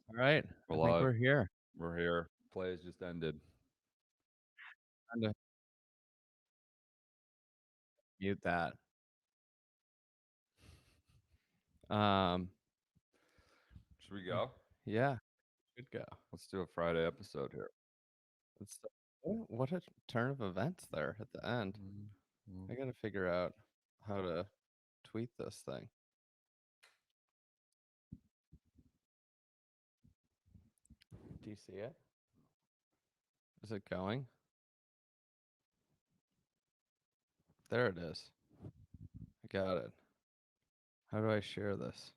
All right. I think we're here. We're here. Play has just ended. Time to mute that. Should we go? Yeah, should go. Let's do a Friday episode here. What a turn of events there at the end. I gotta figure out how to tweet this thing. Do you see it? Is it going? There it is. I got it. How do I share this?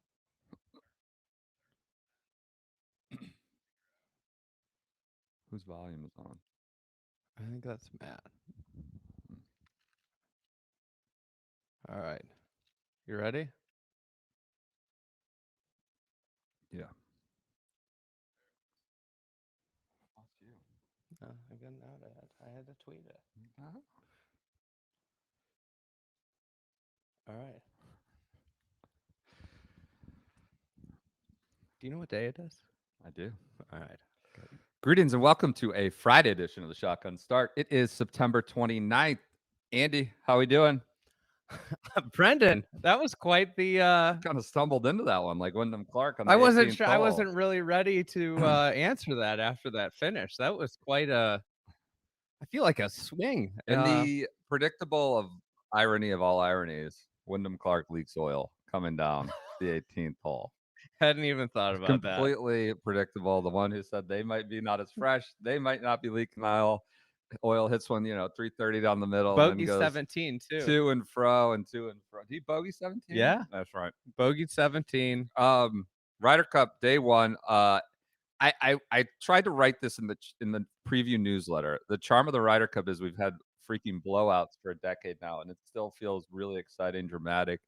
Whose volume is on? I think that's Matt. All right. You ready? Yeah. No, again, I had to tweet it. All right. Do you know what day it is? I do. All right. Greetings and welcome to a Friday edition of the Shotgun Start. It is September 29th. Andy, how we doing? Brendan, that was quite the kind of stumbled into that one like Wyndham Clark on the I wasn't 18th sure. hole. I wasn't really ready to answer that after that finish. That was quite a I feel like a swing. And the predictable of irony of all ironies, Wyndham Clark leaks oil coming down the 18th hole. Hadn't even thought about that. Completely predictable. The one who said they might be not as fresh, they might not be leaking oil. Oil hits one, 330 down the middle. Bogey and then goes 17 too. To and fro and to and fro. Did he bogey 17? Yeah, that's right. Bogey 17. Ryder Cup day one. I tried to write this in the preview newsletter. The charm of the Ryder Cup is we've had freaking blowouts for a decade now, and it still feels really exciting, dramatic,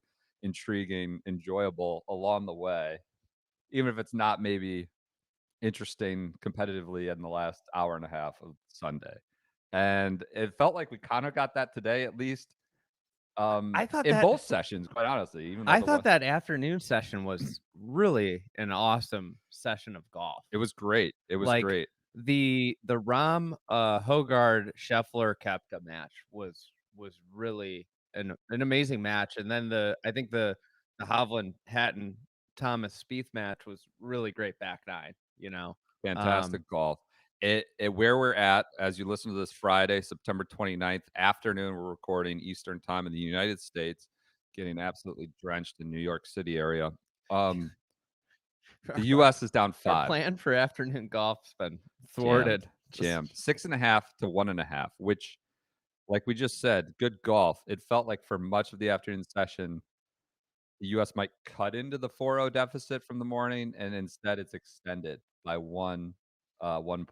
intriguing, enjoyable along the way, even if it's not maybe interesting competitively in the last hour and a half of Sunday. And it felt like we kind of got that today, at least. I thought in that, both sessions, quite honestly. Even though I thought that afternoon session was really an awesome session of golf. It was great. It was like, great. The Rahm, Hogard, Scheffler, Kepka match was really an amazing match, and then I think the Hovland, Hatton, Thomas, Spieth match was really great back nine. Fantastic golf. Where we're at as you listen to this Friday, September 29th afternoon, we're recording Eastern time in the United States, getting absolutely drenched in New York City area. The U.S. is down 5. Our plan for afternoon golf's been thwarted. Jammed. 6.5 to 1.5, which, like we just said, good golf. It felt like for much of the afternoon session, the U.S. might cut into the 4-0 deficit from the morning, and instead it's extended by 1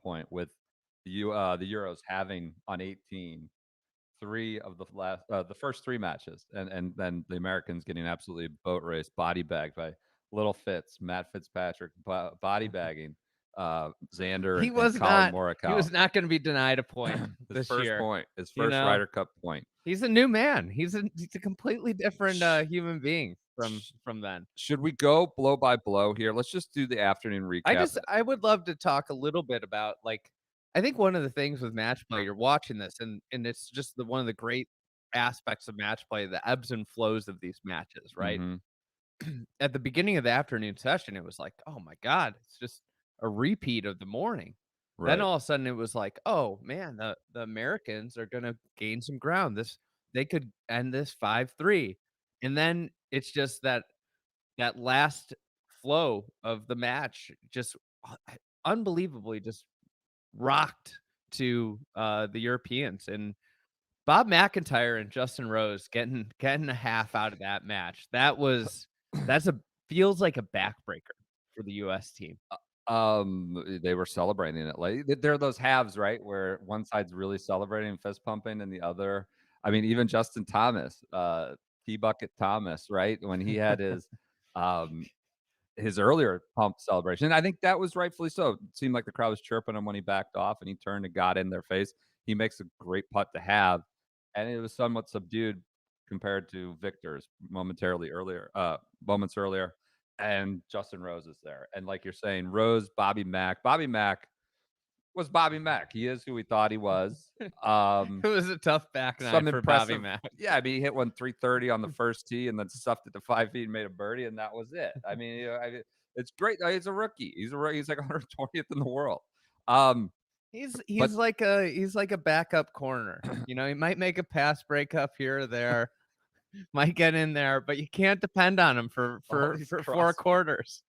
point, with the Euros having on 18 3 of the first 3 matches, and then the Americans getting absolutely boat raced, body bagged by Little Fitz, Matt Fitzpatrick, body bagging Xander and Colin Morikawa. He was not going to be denied a point his this year. Point, his first Ryder Cup point. He's a new man. He's a completely different human being from then. Should we go blow by blow here? Let's just do the afternoon recap. I would love to talk a little bit about, I think one of the things with match play, you're watching this, and it's just one of the great aspects of match play, the ebbs and flows of these matches, right? Mm-hmm. At the beginning of the afternoon session, it was like, oh my God, it's just a repeat of the morning. Right. Then all of a sudden it was like, oh man, the Americans are going to gain some ground. They could end this 5-3. And then it's just that last flow of the match just unbelievably just rocked to the Europeans. And Bob McIntyre and Justin Rose getting a half out of that match. Feels like a backbreaker for the U.S. team. They were celebrating it. Like, there are those halves, right, where one side's really celebrating and fist pumping, and the other, I mean, even Justin Thomas, T-Bucket Thomas, right, when he had his earlier pump celebration, and I think that was rightfully so. It seemed like the crowd was chirping him when he backed off, and he turned and got in their face. He makes a great putt to have, and it was somewhat subdued compared to Victor's moments earlier. and Justin Rose is there. And like you're saying, Rose, Bobby Mack. Bobby Mack was Bobby Mack. He is who we thought he was. It was a tough back nine Some for Bobby impressive, Mack. yeah, I mean, he hit one 330 on the first tee and then stuffed it to 5 feet and made a birdie, and that was it. I mean, it's great. He's a rookie. He's like 120th in the world. Um, He's but like a backup corner. You know, he might make a pass breakup here or there, might get in there, but you can't depend on him for all for these for 4 cross, quarters.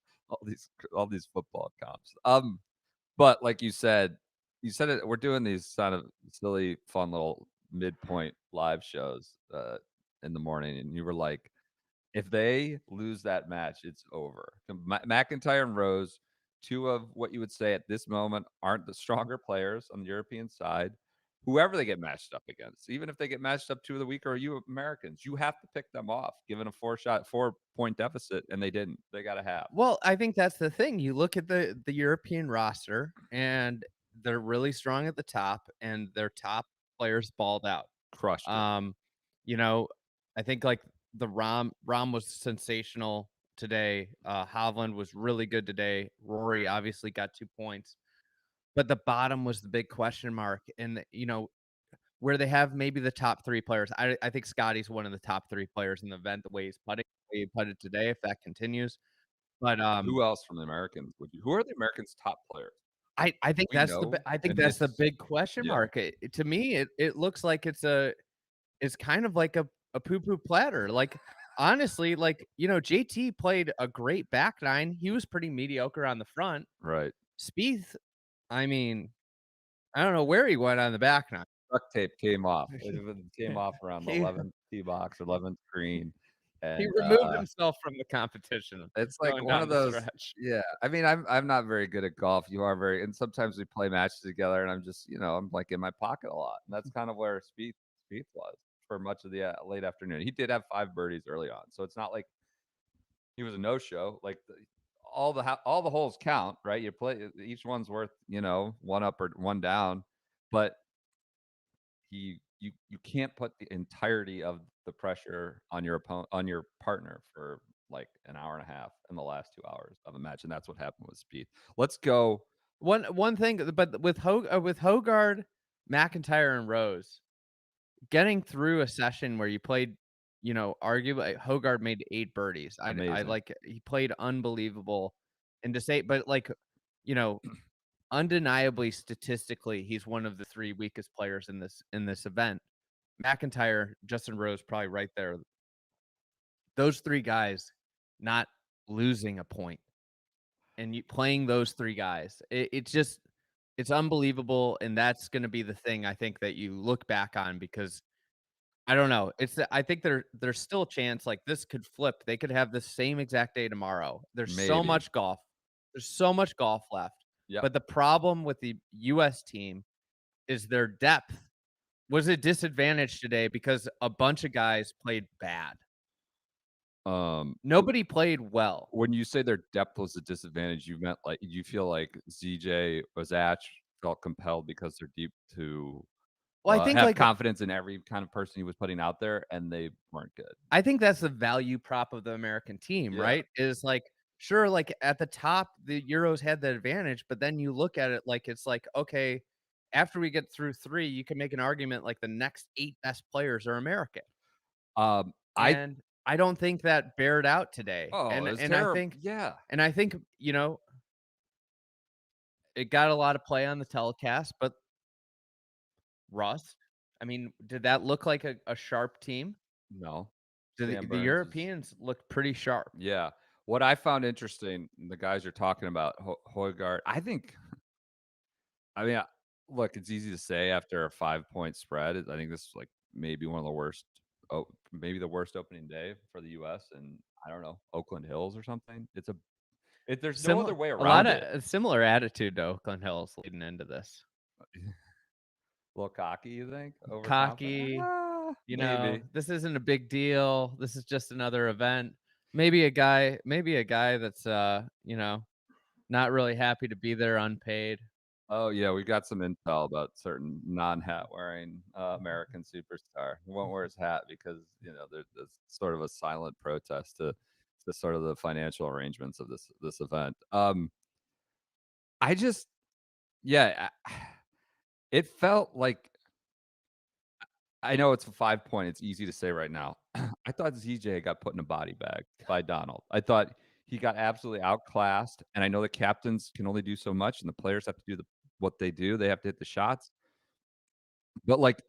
all these football comps. But like you said it. We're doing these kind of silly, fun little midpoint live shows in the morning, and you were like, if they lose that match, it's over. McIntyre and Rose, two of what you would say at this moment aren't the stronger players on the European side. Whoever they get matched up against, even if they get matched up 2 of the week or you Americans, you have to pick them off, given a 4-point deficit, and they didn't. They got a half. Well, I think that's the thing. You look at the European roster, and they're really strong at the top, and their top players balled out. Crushed it. Um, you know, I think like the Rom was sensational today. Hovland was really good today. Rory obviously got 2 points, but the bottom was the big question mark. And where they have maybe the top 3 players. I think Scotty's one of the top 3 players in the event, the way he's putting, the way he putted today, if that continues. But Who else from the Americans would you? Who are the Americans' top players? I think We know I think in that's the this, big question yeah, mark. To me, it looks like it's kind of like a poo-poo platter. Like, honestly, like, JT played a great back nine. He was pretty mediocre on the front. right. Spieth, I mean, I don't know where he went on the back nine. Duct tape came off. It came off around the He 11th tee box or 11th green, he and removed himself from the competition it's like going one down of the those. stretch. Yeah, I mean, I'm not very good at golf. You are very, and sometimes we play matches together, and I'm just, I'm like in my pocket a lot, and that's kind of where Spieth was for much of the late afternoon. He did have 5 birdies early on, so it's not like he was a no show. Like all the holes count, right? You play each one's worth, one up or one down, but you can't put the entirety of the pressure on your opponent on your partner for like an hour and a half in the last 2 hours of a match, and that's what happened with Speed. Let's go. One thing, but with Hogard, McIntyre, and Rose, getting through a session where you played, arguably Hogard made 8 birdies. I Amazing. like he played unbelievable, and to say, but like, you know, undeniably statistically, he's one of the 3 weakest players in this event. McIntyre, Justin Rose, probably right there. Those 3 guys not losing a point, and you playing those 3 guys. It's unbelievable, and that's gonna be the thing I think that you look back on because I don't know. I think there's still a chance, like, this could flip. They could have the same exact day tomorrow. There's so Maybe. much golf. There's so much golf left. Yep. But the problem with the US team is their depth was a disadvantage today because a bunch of guys played bad. um Nobody played well. when you say their depth was a disadvantage, you meant like you feel like ZJ Zach felt compelled because they're deep to Well, I think, have like, confidence in every kind of person he was putting out there, and they weren't good. I think that's the value prop of the American team, Yeah. right? Is like, sure, like at the top, the Euros had the advantage, but then you look at it like it's like, okay, after we get through 3, you can make an argument like the next 8 best players are American. I And I don't think that bared out today. Oh, And it's and I terrible. think Yeah. and I think, it got a lot of play on the telecast, but Russ, I mean, did that look like a sharp team? No. The Sam the Burns is, Europeans looked pretty sharp. yeah. What I found interesting, the guys you're talking about, Højgaard, I mean, look, it's easy to say after a 5-point spread. I think this is like maybe one of the worst, maybe the worst opening day for the US, and I don't know, Oakland Hills or something. There's no other Similar way a lot around of it. similar attitude to Oakland Hills leading into this. A little cocky, you think? Overconfident? Cocky, Maybe. this isn't a big deal. This is just another event. Maybe a guy that's, not really happy to be there unpaid. Oh, yeah, we got some intel about certain non-hat wearing, American superstar. He won't wear his hat because, there's sort of a silent protest to to sort of the financial arrangements of this event. I just yeah, it felt like I know it's a 5 point, it's easy to say right now. I thought ZJ got put in a body bag by Donald. I thought he got absolutely outclassed, and I know the captains can only do so much, and the players have to do what they do. They have to hit the shots, but, like,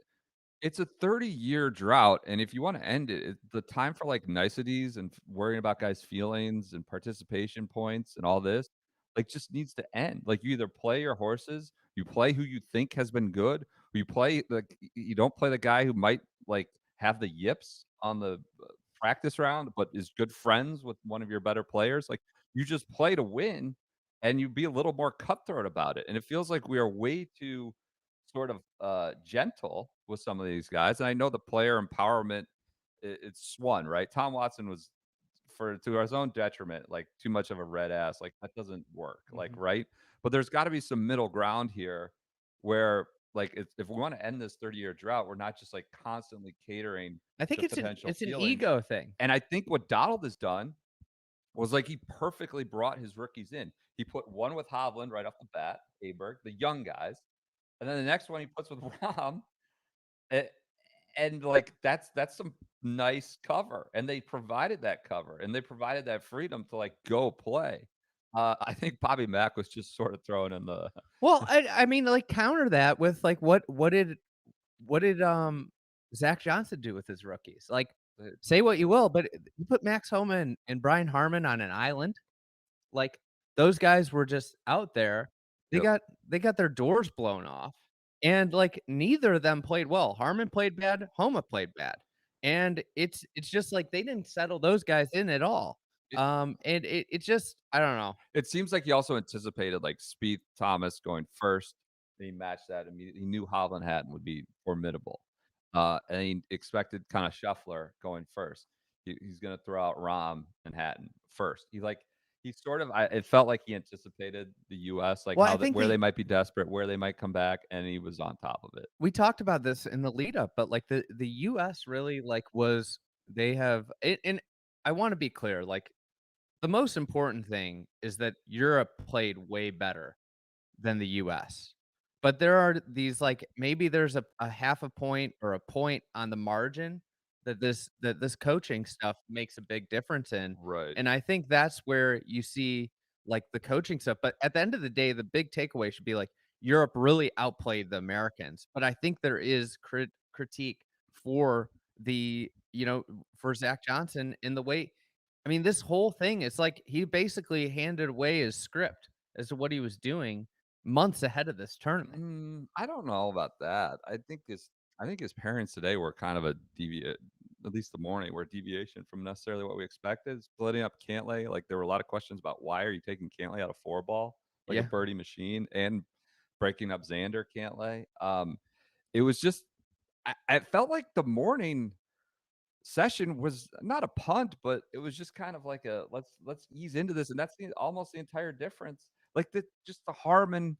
it's a 30-year drought, and if you wanna end it, the time for, like, niceties and worrying about guys' feelings and participation points and all this, like, just needs to end. Like, you either play your horses, you play who you think has been good, or you play you don't play the guy who might, like, have the yips on the, practice round, but is good friends with one of your better players. Like, you just play to win, and you be a little more cutthroat about it, and it feels like we are way too sort of, gentle with some of these guys, and I know the player empowerment, it's swung, right? Tom Watson was for to his own detriment, like, too much of a red ass, like, that doesn't work, like, Mhm. right? But there's gotta be some middle ground here where, like, if we wanna end this 30-year drought, we're not just, like, constantly catering I think to potential it's an feelings, ego thing. and I think what Donald has done was, like, he perfectly brought his rookies in. He put one with Hovland right off the bat, Aberg, the young guys, and then the next one he puts with Rahm, a and, like, that's some nice cover, and they provided that cover, and they provided that freedom to, like, go play. I think Bobby Mack was just sort of throwing in the Well, I mean, like, counter that with, like, what did Zach Johnson do with his rookies? Like, the say what you will, but you put Max Homa and Brian Harmon on an island, like, those guys were just out there. They Yep. got they got their doors blown off, and, like, neither of them played well. Harmon played bad, Homa played bad, and it's just like they didn't settle those guys in at all. It And it just I don't know. it seems like he also anticipated, like, Spieth Thomas going first, and he matched that immediately. He knew Hovland Hatton would be formidable, and he expected kinda Scheffler going first. He's gonna throw out Rahm and Hatton first. He sort of it felt like he anticipated the US, like, Well, I how that think where they might be desperate, where they might come back, and he was on top of it. we talked about this in the lead up, but, like, the US really, like, was they have and I wanna be clear, like, the most important thing is that Europe played way better than the US. But there are these, like maybe there's a half a point or a point on the margin that this coaching stuff makes a big difference in, Right. and I think that's where you see, like, the coaching stuff, but at the end of the day, the big takeaway should be, like, Europe really outplayed the Americans, but I think there is critique for for Zach Johnson in the way I mean, this whole thing, it's like he basically handed away his script as to what he was doing months ahead of this tournament. I don't know about that. I think his parents today were kind of a deviate at least the morning, were a deviation from necessarily what we expected. Splitting up Cantlay, like, there were a lot of questions about why are you taking Cantlay out of 4 ball like a Yeah. birdie machine and breaking up Xander Cantlay. It was just I felt like the morning session was not a punt, but it was just kind of like a let's ease into this, and that's almost the entire difference. Like the Harmon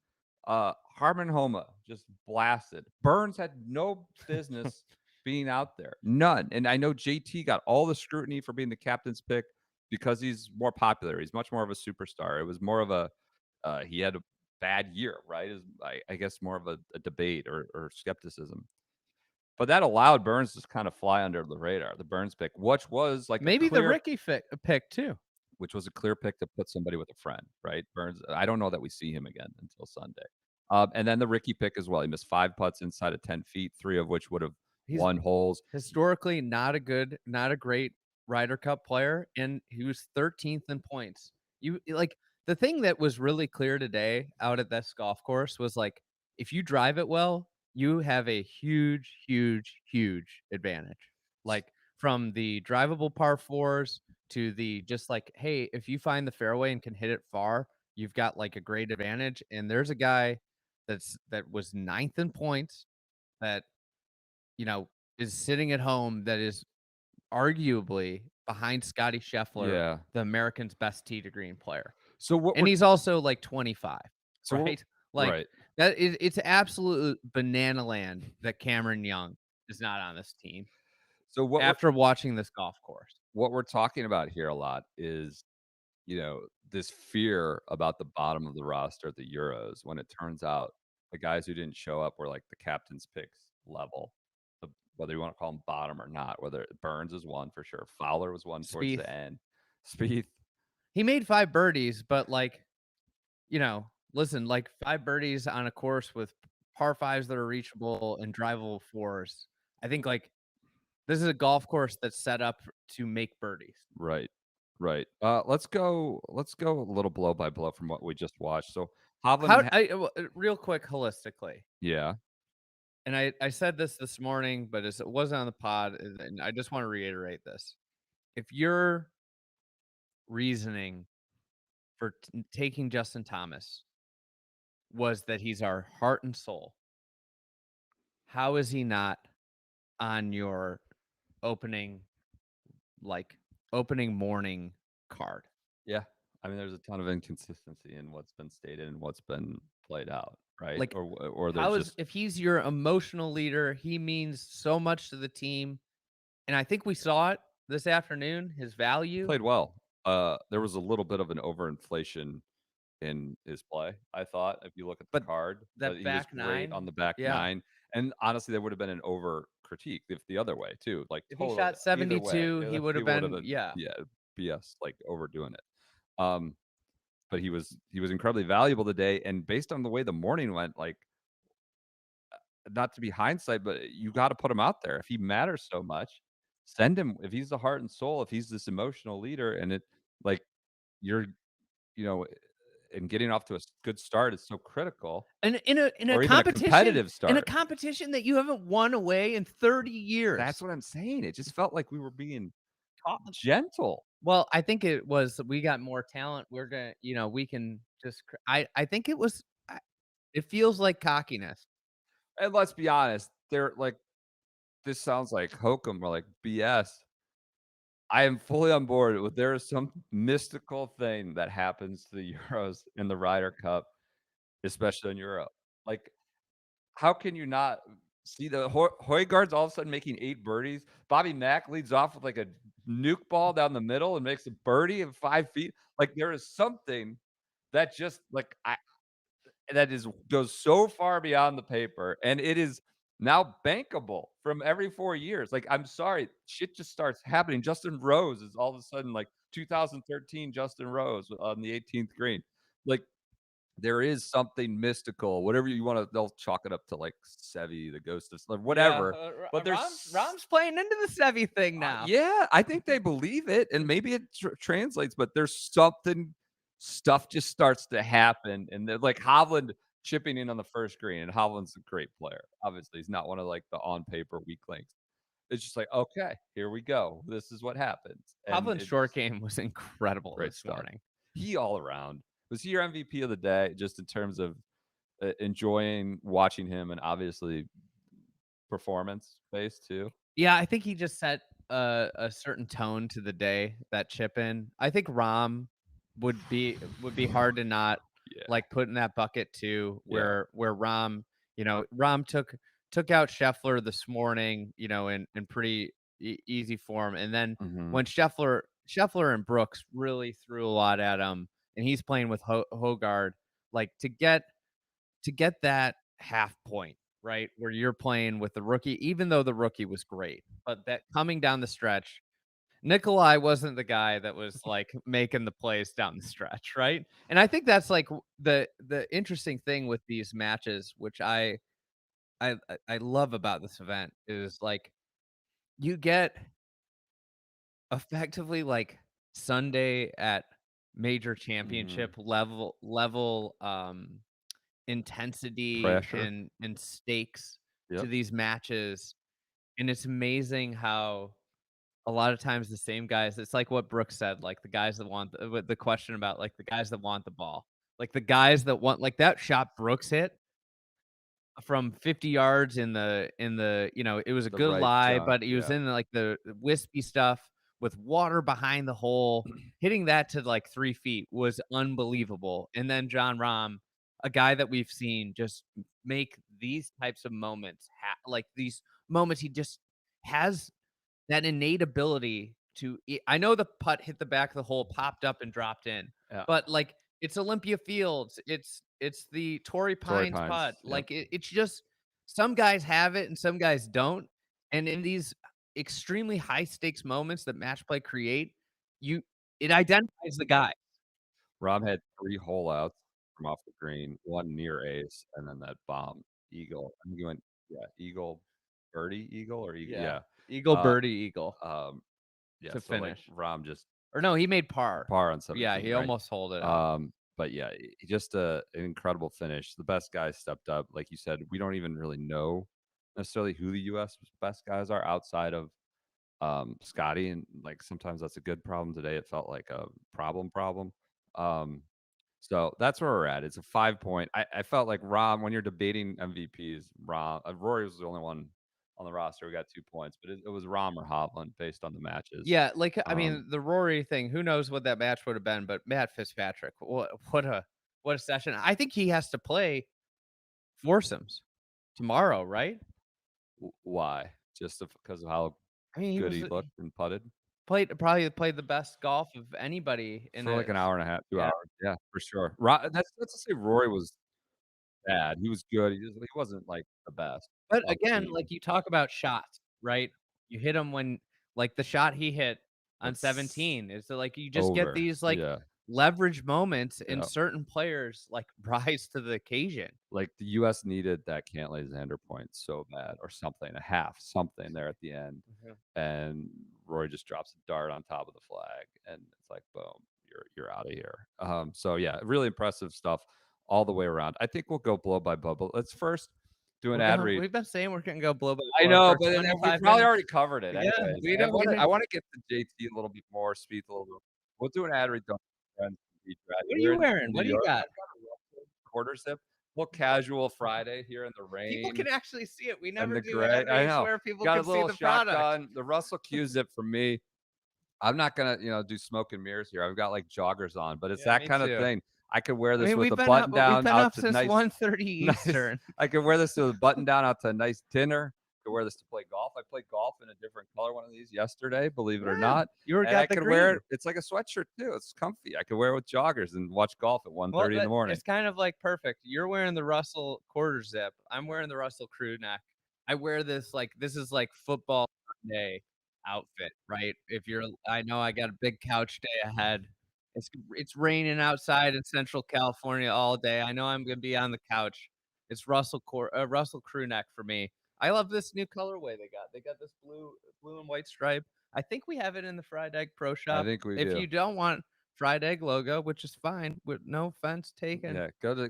Homa just blasted. Burns had no business being out there, none. And I know JT got all the scrutiny for being the captain's pick because he's more popular. He's much more of a superstar. It was more of a he had a bad year, right? I guess more of a debate or skepticism. But that allowed Burns to kind of fly under the radar, the Burns pick, Maybe the Ricky pick too. which was a clear pick to put somebody with a friend, right? Burns, I don't know that we see him again until Sunday. And then the Ricky pick as well. He missed 5 putts inside of 10 feet, 3 of which would have He's won holes. historically not a great Ryder Cup player, and he was 13th in points. Like, the thing that was really clear today out at this golf course was, like, if you drive it well, you have a huge, huge, huge advantage. Like, from the drivable par 4s to the just like, hey, if you find the fairway and can hit it far, you've got, like, a great advantage, and there's a guy that was 9th in points that is sitting at home that is arguably behind Scotty Scheffler, Yeah. the American's best tee to green player. So what And we're he's also like 25, so we're right? Like right. it's absolute banana land that Cameron Young is not on this team. So after watching this golf course. what we're talking about here a lot is, this fear about the bottom of the roster at the Euros when it turns out the guys who didn't show up were like the captain's picks level. Whether you want to call them bottom or not, whether Burns is one for sure. Fowler was one towards Spieth, the end. Spieth, he made 5 birdies, but, like, listen, like, 5 birdies on a course with par 5s that are reachable and drivable 4s. I think, like, this is a golf course that's set up to make birdies. right, right. Let's go a little blow by blow from what we just watched. So Hovland and How real quick holistically, yeah, and I said this morning, but as it wasn't on the pod, and I just wanna reiterate this. If your reasoning for taking Justin Thomas was that he's our heart and soul, how is he not on your opening, like, opening morning card? yeah. I mean, there's a ton of inconsistency in what's been stated and what's been played out, right? Like, Or there's how is just if he's your emotional leader, he means so much to the team, and I think we saw it this afternoon, his value, played well. There was a little bit of an overinflation in his play, I thought, if you look at the but card, but that he was back great on 9, the back yeah. 9, and honestly, there would have been an over critique if the other way too, like, If he totally shot either way, 72, he would have people would have been, been yeah. yeah, BS, like, overdoing it. But he was incredibly valuable today, and based on the way the morning went, like, not to be hindsight, but you gotta put him out there. If he matters so much, send him. If he's the heart and soul, if he's this emotional leader and it like, you're you know, and getting off to a good start is so critical, And in a or even a competition competitive in a start. competition that you haven't won away in 30 That's years. what I'm saying. It just felt like we were being Talk gentle. Well, I think it was we got more talent, we're gonna we can just I think it was it feels like cockiness. And let's be honest, they're like, this sounds like hokum or like BS. I am fully on board with there is some mystical thing that happens to the Euros and the Ryder Cup, especially in Europe. Like, how can you not see the Højgaard's all of a sudden making 8 birdies? Bobby Mack leads off with like a nuke ball down the middle and makes a birdie of 5 feet. Like, there is something that just like that is goes so far beyond the paper, and it is now bankable from every 4 years. Like, I'm sorry, shit just starts happening. Justin Rose is all of a sudden like 2013 Justin Rose on the 18th green. Like, there is something mystical, whatever you wanna they'll chalk it up to, like, Sevi, the ghost of like, Yeah, whatever, but Rahm's playing into the Sevy thing now. yeah, I think they believe it, and maybe it translates, but there's something stuff just starts to happen, and they're like Hovland chipping in on the first green, and Hovland's a great player. Obviously, he's not one of, like, the on paper weak links. It's just like, "Okay, here we go. This is what happens," and Hovland's short it's game was incredible great this stuff. morning. He all around. Was he your MVP of the day just in terms of, enjoying watching him and obviously performance based too? Yeah, I think he just set a certain tone to the day, that chip in. I think Rahm would be hard to not, Yeah, like, put in that bucket too, yeah. where Rahm, Rahm took out Scheffler this morning, in pretty easy form, and then Mhm. when Scheffler and Brooks really threw a lot at him, and he's playing with Hogard, like, to get that half point, right? Where you're playing with the rookie, even though the rookie was great, but that coming down the stretch, Nikolai wasn't the guy that was like making the plays down the stretch, right? And I think that's like the interesting thing with these matches, which I love about this event is like you get effectively like Sunday at major Mhm. championship level intensity Pressure. and stakes to Yep. these matches, and it's amazing how a lot of times the same guys it's like what Brooks said, like, the guys that want with the question about, like, the guys that want the ball. Like, the guys that want like, that shot Brooks hit from 50 yards in the it was a The good right lie, junk, but he was yeah. in, like, the wispy stuff with water behind the hole. Hitting that to, like, 3 feet was unbelievable, and then John Rahm, a guy that we've seen just make these types of moments like, these moments he just has that innate ability to I know the putt hit the back of the hole, popped up and dropped in, Yeah. but, like, it's Olympia Fields, it's the Torrey Torrey Pines putt, Pines. Yep. like, it's just some guys have it and some guys don't, and in these extremely high stakes moments that match play create, you it identifies the guy. Rahm had 3 hole outs from off the green, 1 near ace, and then that bomb eagle. I think he went yeah, eagle, birdie eagle or eagle Yeah, yeah. eagle, Uh, birdie, eagle yeah, to so, like, finish. Rahm just Or no, he made par. par on Yeah, 17, he right? almost holed it out. But yeah, just an incredible finish. The best guys stepped up. Like you said, we don't even really know necessarily who the US best guys are outside of Scotty, and like sometimes that's a good problem. Today it felt like a problem. Um, so that's where we're at. It's a 5 point. I felt like Rom when you're debating MVPs, Rom Rory was the only one on the roster who got 2 points, but it was Rom or Hovland based on the matches. Yeah, like, I Um, mean, the Rory thing, who knows what that match would have been, but Matt Fitzpatrick, what a session. I think he has to play foursomes tomorrow, right? why? Just because of how I mean, good he looked and putted played the best golf of anybody in for like an this. hour and a half, 2 Yeah, hours. Yeah, for sure. That's to say Rory was bad. He was good. He wasn't like the best but of the again, team. like, you talk about shots, right? You hit him when like, the shot he hit on That's 17 is that, like, you just get over. these, like, Yeah. leverage moments and Yeah. certain players, like, rise to the occasion. Like, the US needed that Cantlay-Xander point so bad or something, a half, something there at the end, Mhm. and Roy just drops a dart on top of the flag, and it's like, "Boom, you're outta here." So, yeah, really impressive stuff all the way around. I think we'll go blow by blow, but let's first do an ad read. We've been saying we're gonna go blow by I blow know, for but then we 25 probably minutes. already covered it Yeah, anyways. we don't I even wanna get to JT a little bit more, Spieth a little bit. We'll do an ad read, don't friends, beach ride. what are We're you in wearing? New What do you York. got? I've got a Russell quarter zip, little casual Friday here in the People rain can actually see it. We and never the do gray. ad I reads know. where people Got a can see little the product. shotgun, the Russell Q zip for me. I'm not gonna, do smoke and mirrors here. I've got like joggers on, but it's Yeah, that me kind of too. thing. I could wear I this mean, with a button we've down been out up to since nice 1:30 nice. Eastern. I could wear this with a button down out to a nice dinner. I could wear this to play golf. I played golf in a different color one of these yesterday, believe it or Yeah, not. you were And I got the could wear green. it. It's like a sweatshirt too. It's comfy. I could wear it with joggers and watch golf at Well, 1:30 in the that morning. it's kind of like perfect. You're wearing the Russell quarter zip. I'm wearing the Russell crew neck. I wear this like this is like football Sunday outfit, right? If you're I know I got a big couch day ahead. It's raining outside in Central California all day. I know I'm gonna be on the couch. It's Russell crew neck for me. I love this new colorway they got. They got this blue and white stripe. I think we have it in the Fried Egg Pro I Shop. think we If do. you don't want fried egg logo, which is fine, with no offense taken. Yeah, go to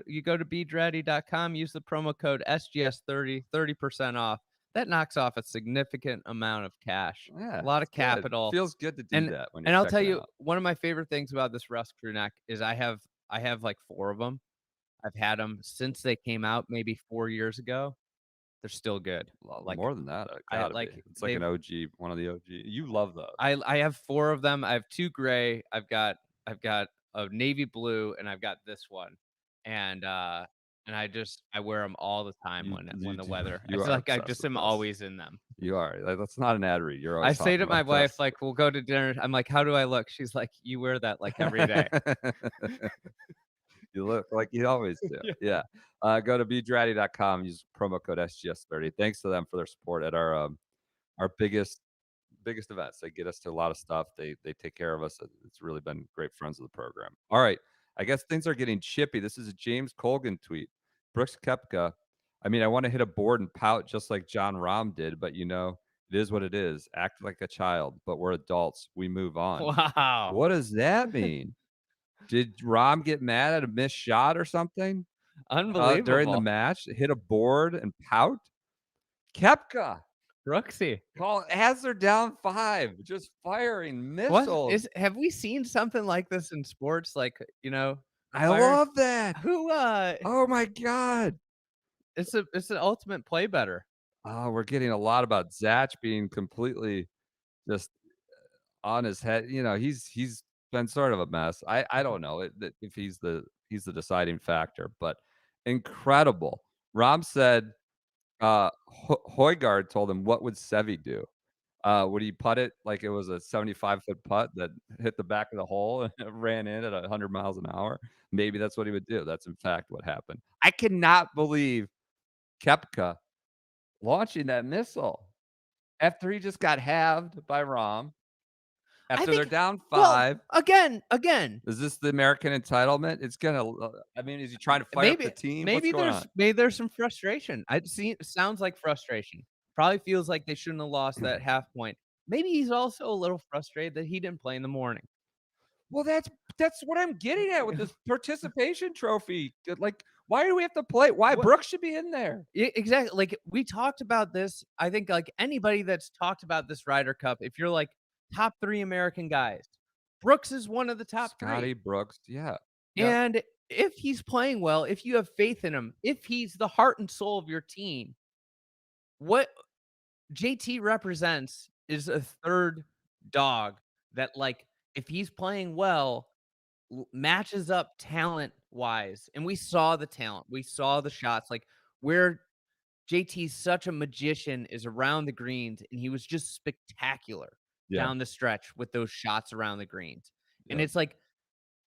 You go to bedraddy.com, use the promo code SGS30, 30% off. That knocks off a significant amount of cash, yeah, a lot it's of good. capital. Feels good to do And that when you're and I'll tell checking you, out. one of my favorite things about this Russ crew neck is I have like 4 of them. I've had them since they came out maybe 4 years ago. They're still good. Well, Like, more than that, it I gotta be. like, It's like they've an OG, one of the OG. You love those. I have 4 of them. I have 2 gray. I've got a navy blue, and I've got this one. And, I wear them all the time You when the do weather you it's are like I obsessed just with am this. always in them. You are. That's not an ad read. You're I always say talking to my about wife, this. like, we'll go to dinner. I'm like, "How do I look?" She's like, "You wear that, like, every day." You look like you always do. Yeah. Yeah. Go to bedraddy.com, use promo code SGS30. Thanks to them for their support at our biggest events. They get us to a lot of stuff. They take care of us. It's really been great friends of the program. All right. I guess things are getting chippy. This is a James Colgan tweet. Brooks Koepka. I mean, I want to hit a board and pout just like John Rahm did, but it is what it is. Act like a child, but we're adults. We move on. Wow. What does that mean? Did Rahm get mad at a missed shot or something during the Unbelievable. match? Hit a board and pout? Kepka. Brooksy. Call as they're down 5, just firing missiles. Have we seen something like this in sports? Like, I fire love that. who, Oh my god. it's an ultimate play better. Oh, we're getting a lot about Zach being completely just on his head. He's been sort of a mess. I don't know if he's the deciding factor, but incredible. Rom said, Højgaard told him, "What would Sevi do?" Would he putt it like it was a 75-foot putt that hit the back of the hole and it ran in at 100 miles an hour? Maybe that's what he would do. That's in fact what happened. I cannot believe Kepka launching that missile after he just got halved by Rahm, I after they're think down well, 5. again, Is this the American entitlement? It's gonna I mean, is he trying to fire up the maybe team? What's maybe going there's on? maybe there's some frustration. I see sounds like frustration. Probably feels like they shouldn't have lost that half point. Maybe he's also a little frustrated that he didn't play in the morning. Well, that's what I'm getting at with this participation trophy. Like, why do we have to play? Why What Brooks should be in there? exactly, like, we talked about this, I think, like, anybody that's talked about this Ryder Cup, if you're, like, top 3 American guys, Brooks is one of the top 3, Scotty Brooks, yeah. Yep, and if he's playing well, if you have faith in him, if he's the heart and soul of your team, what JT represents is a 3rd dog that, like, if he's playing well, matches up talent wise. And we saw the talent, we saw the shots, like where JT's such a magician is around the greens, and he was just spectacular yeah, down the stretch with those shots around the greens. And yep. it's like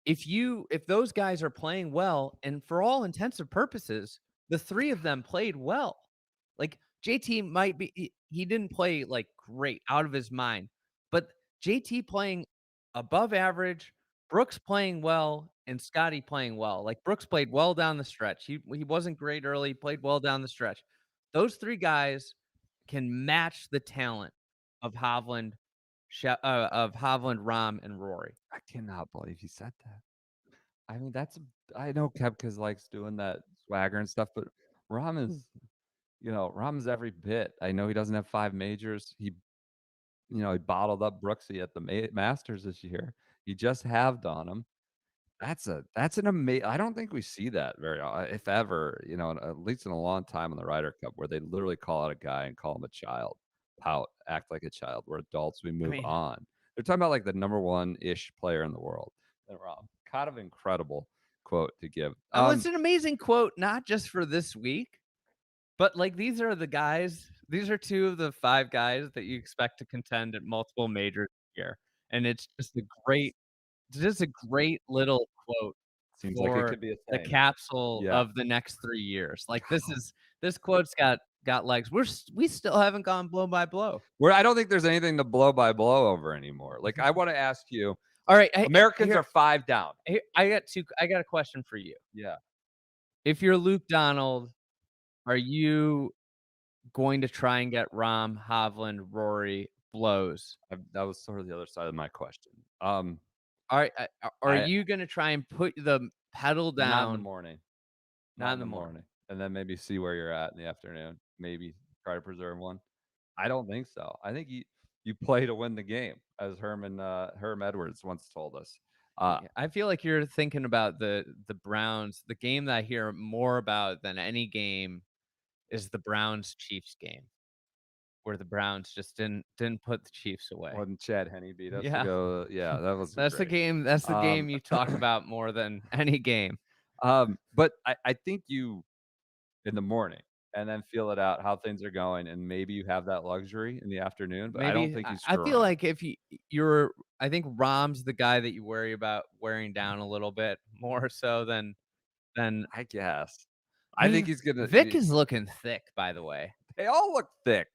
if those guys are playing well, and for all intents and purposes, the 3 of them played well. Like, JT might be he didn't play, like, great, out of his mind, but JT playing above average, Brooks playing well, and Scotty playing well. Like, Brooks played well down the stretch. He wasn't great early, played well down the stretch. Those 3 guys can match the talent of Rahm, and Rory. I cannot believe he said that. I mean, that's I know Kepka likes doing that swagger and stuff, but Rahm is, Rahm's every bit. I know he doesn't have 5 majors. He bottled up Brooksy at the Masters this year. He just halved on him. That's an amazing. I don't think we see that very if ever, at least in a long time in the Ryder Cup, where they literally call out a guy and call him a child, pout, act like a child. We're adults, we I move mean, on. They're talking about like the number one-ish player in the world. And Rob, kind of incredible quote to give. it's an amazing quote, not just for this week, but, like, these are 2 of the 5 guys that you expect to contend at multiple majors here, and it's just a great little quote Seems like it for could be a the thing. capsule Yeah. of the next 3 years. Like, this quote's got legs. We still haven't gone blow by blow. Where I don't think there's anything to blow by blow over anymore. Like I want to ask you, Alright, Americans are 5 down. I got a question for you. Yeah. If you're Luke Donald, are you going to try and get Rahm, Hovland, Rory blows? That was sort of the other side of my question. Are I you gonna try and put the pedal Not in the down? morning. Not Not in in the the morning. morning, and then maybe see where you're at in the afternoon. Maybe try to preserve one. I don't think so. I think you play to win the game, as Herm Edwards once told us. Uh, Yeah, I feel like you're thinking about the Browns. The game that I hear more about than any game is the Browns-Chiefs game, where the Browns just didn't put the Chiefs away. when Chad Henne beat us to Yeah. go, yeah, that was great. That's the Um, game you talk about more than any game. but I think you in the morning and then feel it out how things are going, and maybe you have that luxury in the afternoon, but I don't Maybe think you I screw feel around. like if you're I think Rom's the guy that you worry about wearing down a little bit more so than I guess. I I think mean, he's gonna Vic is looking thick, by the way. they all look thick.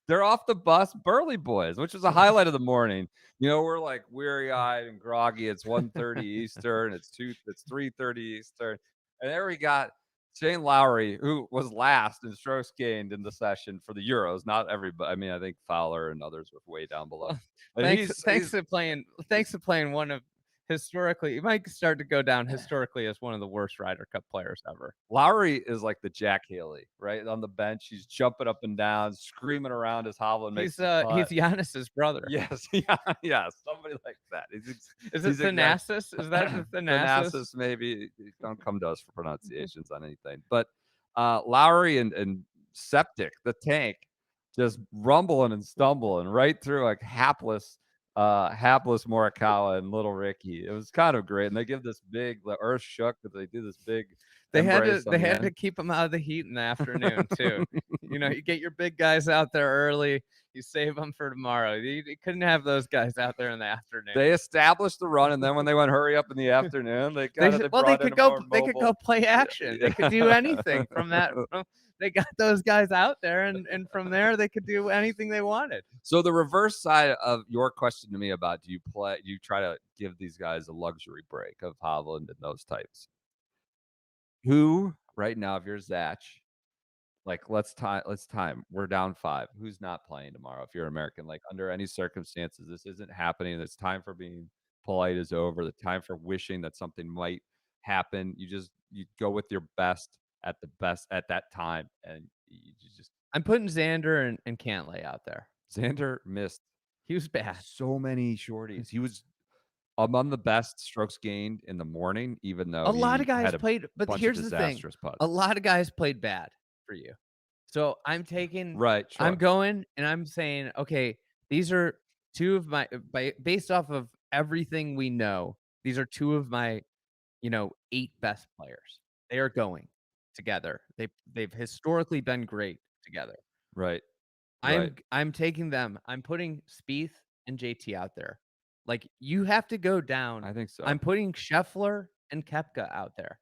They're off the bus, Burley Boys, which was a highlight of the morning. We're like weary-eyed and groggy. It's 1:30 Eastern. It's 3:30 Eastern. And there we got Shane Lowry, who was last in strokes gained in the session for the Euros. Not everybody. I mean, I think Fowler and others were way down below. Well, But thanks to playing one of historically you might start to go down historically as one of the worst Ryder Cup players ever. Lowry is like the Jack Haley, right? On the bench, he's jumping up and down, screaming around as Hovland makes the He's putt. Giannis's brother. Yes, yeah, yeah, somebody like that. Is it He's exact Thanasis? Is that the Thanasis? Thanasis, maybe. Don't come to us for pronunciations on anything. But Lowry and Septic, the tank, just rumbling and stumbling right through like hapless Morikawa and little Ricky. It was kind of great. And they give this big, the earth shook, but they do this big Embrace they them, had yeah. to keep them out of the heat in the afternoon too. You get your big guys out there early, you save them for tomorrow. You couldn't have those guys out there in the afternoon. They established the run, and then when they went hurry up in the afternoon, they Well, brought in a more they could mobile. go play Yeah, action. They could do anything from that. They got those guys out there, and from there they could do anything they wanted. So the reverse side of your question to me about do you try to give these guys a luxury break of Hovland and those types? Who right now, if you're Zach, like let's time. We're down 5. Who's not playing tomorrow if you're American? Like under any circumstances, this isn't happening. It's time for being polite is over. The time for wishing that something might happen. You go with your best at that time, and you just I'm putting Xander and Cantlay out there. Xander missed He was bad. so many shorties. He was among the best strokes gained in the morning, even though A lot of he guys had a played, but bunch of here's the thing: disastrous putts. a lot of guys played bad for you. So Right, I'm sure. going and I'm saying, okay, these are two of my based off of everything we know. These are two of my 8 best players. They are going together. They've historically been great together. Right, right. I'm taking them. I'm putting Spieth and JT out there. Like, you have to go down. I think so. I'm putting Scheffler and Kepka out there.